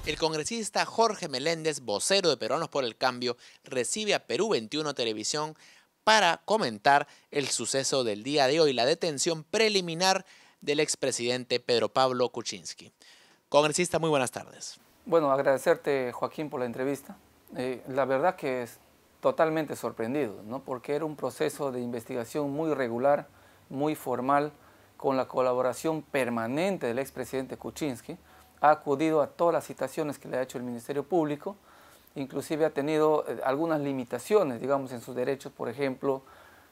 El congresista Jorge Meléndez, vocero de Peruanos por el Cambio, recibe a Perú 21 Televisión para comentar el suceso del día de hoy, la detención preliminar del expresidente Pedro Pablo Kuczynski. Congresista, muy buenas tardes. Bueno, agradecerte, Joaquín, por la entrevista. La verdad que es totalmente sorprendido, ¿no? Porque era un proceso de investigación muy regular, muy formal, con la colaboración permanente del expresidente Kuczynski. Ha acudido a todas las citaciones que le ha hecho el Ministerio Público, inclusive ha tenido algunas limitaciones, digamos, en sus derechos, por ejemplo,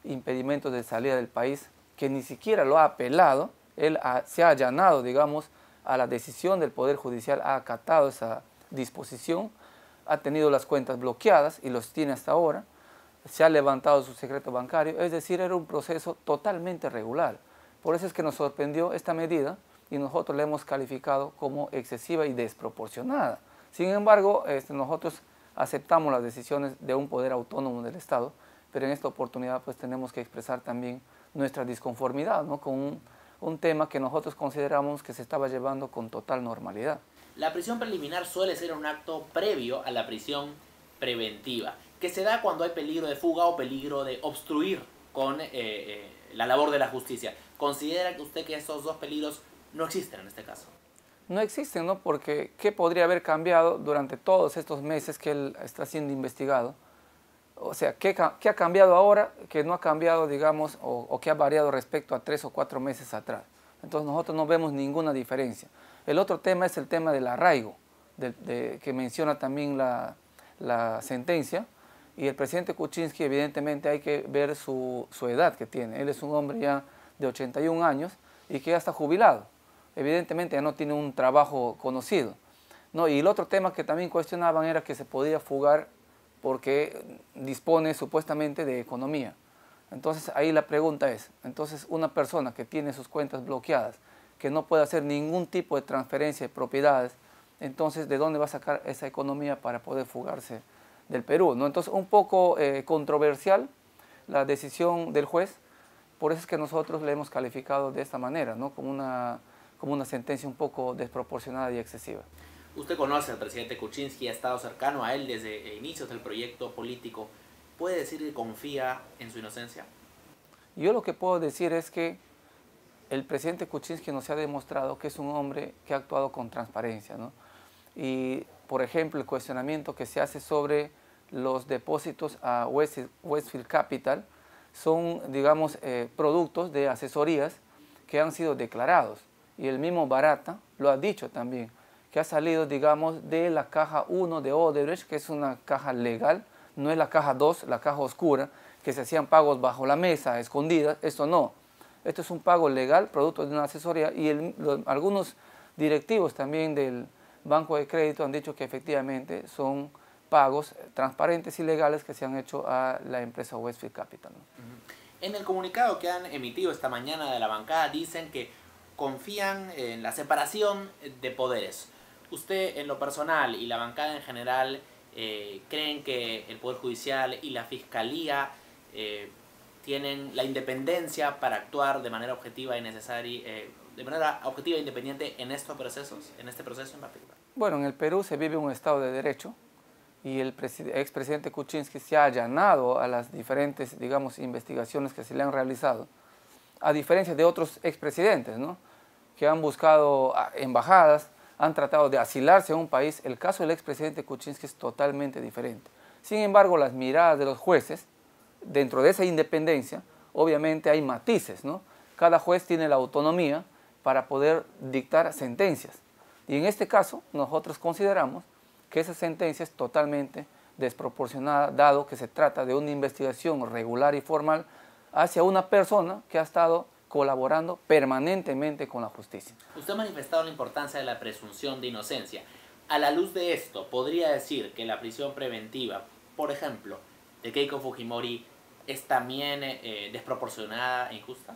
impedimentos de salida del país, que ni siquiera lo ha apelado. Él se ha allanado, digamos, a la decisión del Poder Judicial, ha acatado esa disposición, ha tenido las cuentas bloqueadas y los tiene hasta ahora, se ha levantado su secreto bancario, es decir, era un proceso totalmente regular. Por eso es que nos sorprendió esta medida y nosotros la hemos calificado como excesiva y desproporcionada. Sin embargo, nosotros aceptamos las decisiones de un poder autónomo del Estado, pero en esta oportunidad pues tenemos que expresar también nuestra disconformidad, ¿no? Con un tema que nosotros consideramos que se estaba llevando con total normalidad. La prisión preliminar suele ser un acto previo a la prisión preventiva, que se da cuando hay peligro de fuga o peligro de obstruir con la labor de la justicia. ¿Considera usted que estos dos peligros no existen en este caso? No existen, ¿no? Porque ¿qué podría haber cambiado durante todos estos meses que él está siendo investigado? O sea, ¿qué ha cambiado ahora que no ha cambiado, digamos, o que ha variado respecto a 3 o 4 meses atrás? Entonces nosotros no vemos ninguna diferencia. El otro tema es el tema del arraigo, que menciona también la sentencia. Y el presidente Kuczynski, evidentemente, hay que ver su edad que tiene. Él es un hombre ya de 81 años y que ya está jubilado. Evidentemente ya no tiene un trabajo conocido, ¿no? Y el otro tema que también cuestionaban era que se podía fugar porque dispone supuestamente de economía. Entonces ahí la pregunta es, entonces una persona que tiene sus cuentas bloqueadas, que no puede hacer ningún tipo de transferencia de propiedades, entonces ¿de dónde va a sacar esa economía para poder fugarse del Perú, ¿no? Entonces un poco controversial la decisión del juez, por eso es que nosotros le hemos calificado de esta manera, ¿no? Como una sentencia un poco desproporcionada y excesiva. Usted conoce al presidente Kuczynski, ha estado cercano a él desde inicios del proyecto político. ¿Puede decir que confía en su inocencia? Yo lo que puedo decir es que el presidente Kuczynski nos ha demostrado que es un hombre que ha actuado con transparencia, ¿no? Y, por ejemplo, el cuestionamiento que se hace sobre los depósitos a Westfield Capital son, digamos, productos de asesorías que han sido declarados. Y el mismo Barata lo ha dicho también, que ha salido, digamos, de la caja 1 de Odebrecht, que es una caja legal, no es la caja 2, la caja oscura, que se hacían pagos bajo la mesa, escondidas, esto no. Esto es un pago legal, producto de una asesoría, y algunos directivos también del Banco de Crédito han dicho que efectivamente son pagos transparentes y legales que se han hecho a la empresa Westfield Capital, ¿no? En el comunicado que han emitido esta mañana de la bancada dicen que confían en la separación de poderes. ¿Usted en lo personal y la bancada en general creen que el Poder Judicial y la Fiscalía tienen la independencia para actuar de manera objetiva y necesaria, de manera objetiva e independiente en estos procesos, en este proceso en particular? Bueno, en el Perú se vive un Estado de Derecho y el expresidente Kuczynski se ha allanado a las diferentes, digamos, investigaciones que se le han realizado, a diferencia de otros expresidentes, ¿no? Que han buscado embajadas, han tratado de asilarse a un país. El caso del expresidente Kuczynski es totalmente diferente. Sin embargo, las miradas de los jueces, dentro de esa independencia, obviamente hay matices, ¿no? Cada juez tiene la autonomía para poder dictar sentencias. Y en este caso, nosotros consideramos que esa sentencia es totalmente desproporcionada, dado que se trata de una investigación regular y formal hacia una persona que ha estado colaborando permanentemente con la justicia. Usted ha manifestado la importancia de la presunción de inocencia. A la luz de esto, ¿podría decir que la prisión preventiva, por ejemplo, de Keiko Fujimori, es también desproporcionada e injusta?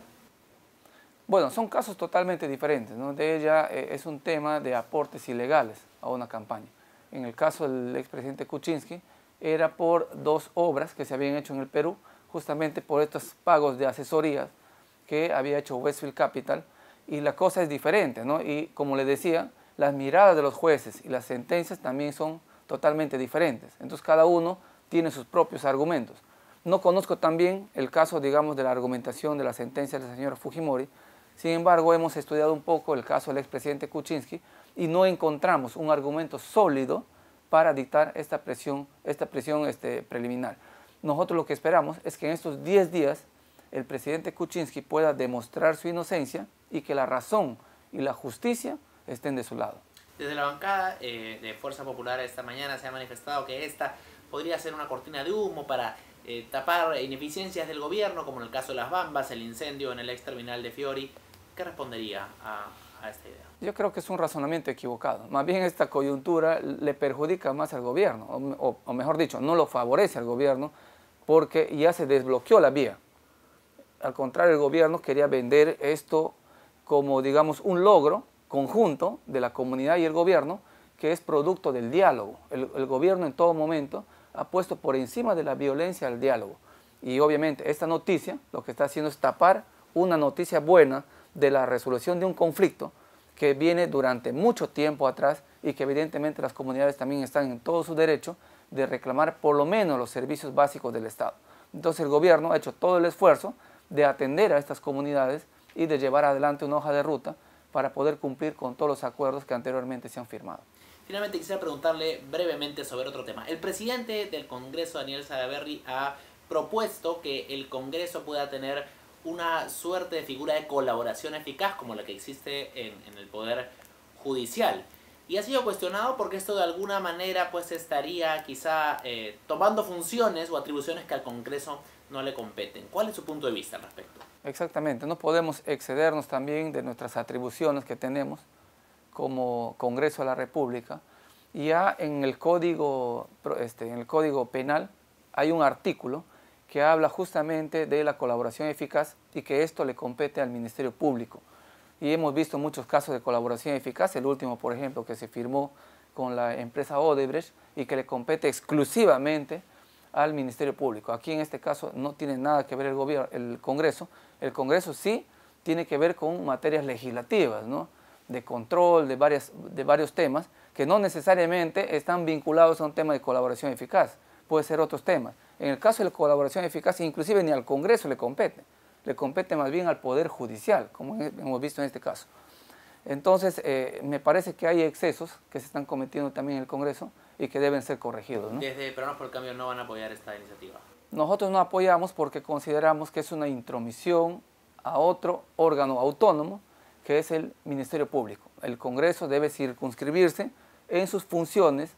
Bueno, son casos totalmente diferentes, ¿no? De ella es un tema de aportes ilegales a una campaña. En el caso del expresidente Kuczynski, era por 2 obras que se habían hecho en el Perú, justamente por estos pagos de asesorías que había hecho Westfield Capital, y la cosa es diferente, ¿no? Y como le decía, las miradas de los jueces y las sentencias también son totalmente diferentes. Entonces cada uno tiene sus propios argumentos. No conozco también el caso, digamos, de la argumentación de la sentencia de la señora Fujimori. Sin embargo, hemos estudiado un poco el caso del expresidente Kuczynski y no encontramos un argumento sólido para dictar esta prisión preliminar. Nosotros lo que esperamos es que en estos 10 días el presidente Kuczynski pueda demostrar su inocencia y que la razón y la justicia estén de su lado. Desde la bancada de Fuerza Popular esta mañana se ha manifestado que esta podría ser una cortina de humo para tapar ineficiencias del gobierno, como en el caso de las Bambas, el incendio en el ex terminal de Fiori. ¿Qué respondería a esta idea? Yo creo que es un razonamiento equivocado. Más bien esta coyuntura le perjudica más al gobierno, o mejor dicho, no lo favorece al gobierno porque ya se desbloqueó la vía. Al contrario, el gobierno quería vender esto como, digamos, un logro conjunto de la comunidad y el gobierno, que es producto del diálogo. El gobierno en todo momento ha puesto por encima de la violencia al diálogo. Y obviamente esta noticia lo que está haciendo es tapar una noticia buena de la resolución de un conflicto que viene durante mucho tiempo atrás y que evidentemente las comunidades también están en todo su derecho de reclamar por lo menos los servicios básicos del Estado. Entonces el gobierno ha hecho todo el esfuerzo de atender a estas comunidades y de llevar adelante una hoja de ruta para poder cumplir con todos los acuerdos que anteriormente se han firmado. Finalmente quisiera preguntarle brevemente sobre otro tema. El presidente del Congreso, Daniel Salaverry, ha propuesto que el Congreso pueda tener una suerte de figura de colaboración eficaz como la que existe en el Poder Judicial. Y ha sido cuestionado porque esto de alguna manera pues estaría quizá tomando funciones o atribuciones que al Congreso no le competen. ¿Cuál es su punto de vista al respecto? Exactamente, no podemos excedernos también de nuestras atribuciones que tenemos como Congreso de la República. Y ya en el Código Penal hay un artículo que habla justamente de la colaboración eficaz y que esto le compete al Ministerio Público. Y hemos visto muchos casos de colaboración eficaz, el último, por ejemplo, que se firmó con la empresa Odebrecht y que le compete exclusivamente al Ministerio Público. Aquí en este caso no tiene nada que ver el gobierno, el Congreso. El Congreso sí tiene que ver con materias legislativas, ¿no?, de control, de varios temas que no necesariamente están vinculados a un tema de colaboración eficaz, puede ser otros temas. En el caso de la colaboración eficaz, inclusive ni al Congreso le compete más bien al Poder Judicial, como hemos visto en este caso. Entonces, me parece que hay excesos que se están cometiendo también en el Congreso y que deben ser corregidos, ¿no? Desde Peruanos por el Cambio no van a apoyar esta iniciativa. Nosotros no apoyamos porque consideramos que es una intromisión a otro órgano autónomo, que es el Ministerio Público. El Congreso debe circunscribirse en sus funciones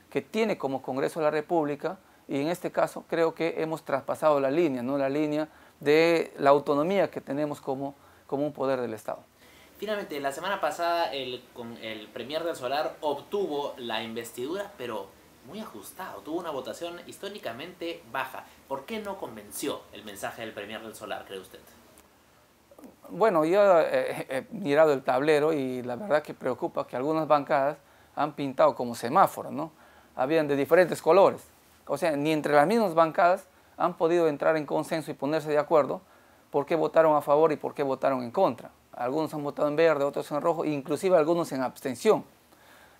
que tiene como Congreso de la República y en este caso creo que hemos traspasado la línea, ¿no?, la línea de la autonomía que tenemos como un poder del Estado. Finalmente, la semana pasada el Premier del Solar obtuvo la investidura, pero muy ajustado, tuvo una votación históricamente baja. ¿Por qué no convenció el mensaje del Premier del Solar, cree usted? Bueno, yo he mirado el tablero y la verdad que preocupa que algunas bancadas han pintado como semáforos, ¿no? Habían de diferentes colores. O sea, ni entre las mismas bancadas han podido entrar en consenso y ponerse de acuerdo por qué votaron a favor y por qué votaron en contra. Algunos han votado en verde, otros en rojo, inclusive algunos en abstención.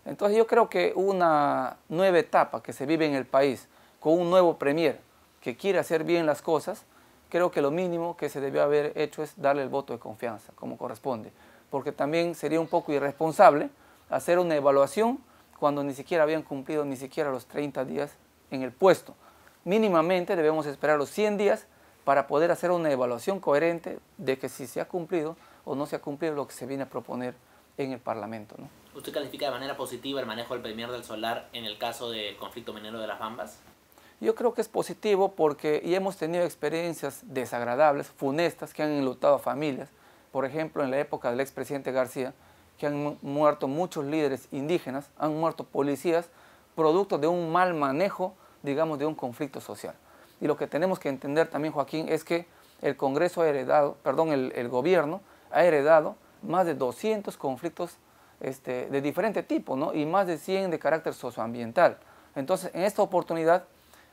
Entonces yo creo que una nueva etapa que se vive en el país, con un nuevo premier que quiere hacer bien las cosas, creo que lo mínimo que se debió haber hecho es darle el voto de confianza, como corresponde. Porque también sería un poco irresponsable hacer una evaluación cuando ni siquiera habían cumplido ni siquiera los 30 días en el puesto. Mínimamente debemos esperar los 100 días para poder hacer una evaluación coherente de que si se ha cumplido o no se ha cumplido lo que se viene a proponer en el Parlamento, ¿no? ¿Usted califica de manera positiva el manejo del Premier del Solar en el caso del conflicto minero de las Bambas? Yo creo que es positivo porque ya hemos tenido experiencias desagradables, funestas, que han enlutado a familias. Por ejemplo, en la época del expresidente García, que han muerto muchos líderes indígenas, han muerto policías, producto de un mal manejo, digamos, de un conflicto social. Y lo que tenemos que entender también, Joaquín, es que el Congreso ha heredado, el gobierno ha heredado más de 200 conflictos de diferente tipo, ¿no?, y más de 100 de carácter socioambiental. Entonces, en esta oportunidad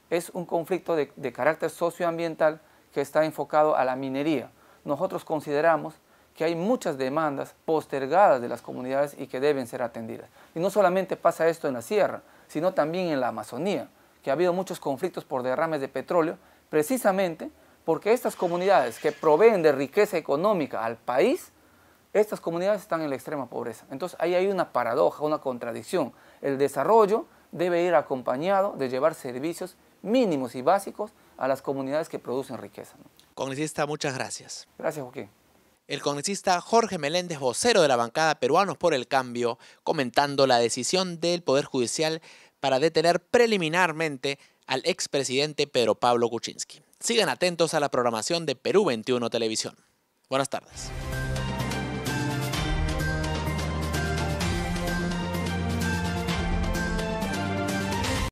es un conflicto de carácter socioambiental que está enfocado a la minería. Nosotros consideramos que hay muchas demandas postergadas de las comunidades y que deben ser atendidas. Y no solamente pasa esto en la sierra, sino también en la Amazonía, que ha habido muchos conflictos por derrames de petróleo, precisamente porque estas comunidades que proveen de riqueza económica al país, estas comunidades están en la extrema pobreza. Entonces ahí hay una paradoja, una contradicción. El desarrollo debe ir acompañado de llevar servicios mínimos y básicos a las comunidades que producen riqueza, ¿no? Congresista, muchas gracias. Gracias, Joaquín. El congresista Jorge Meléndez, vocero de la bancada Peruanos por el Cambio, comentando la decisión del Poder Judicial para detener preliminarmente al expresidente Pedro Pablo Kuczynski. Sigan atentos a la programación de Perú 21 Televisión. Buenas tardes.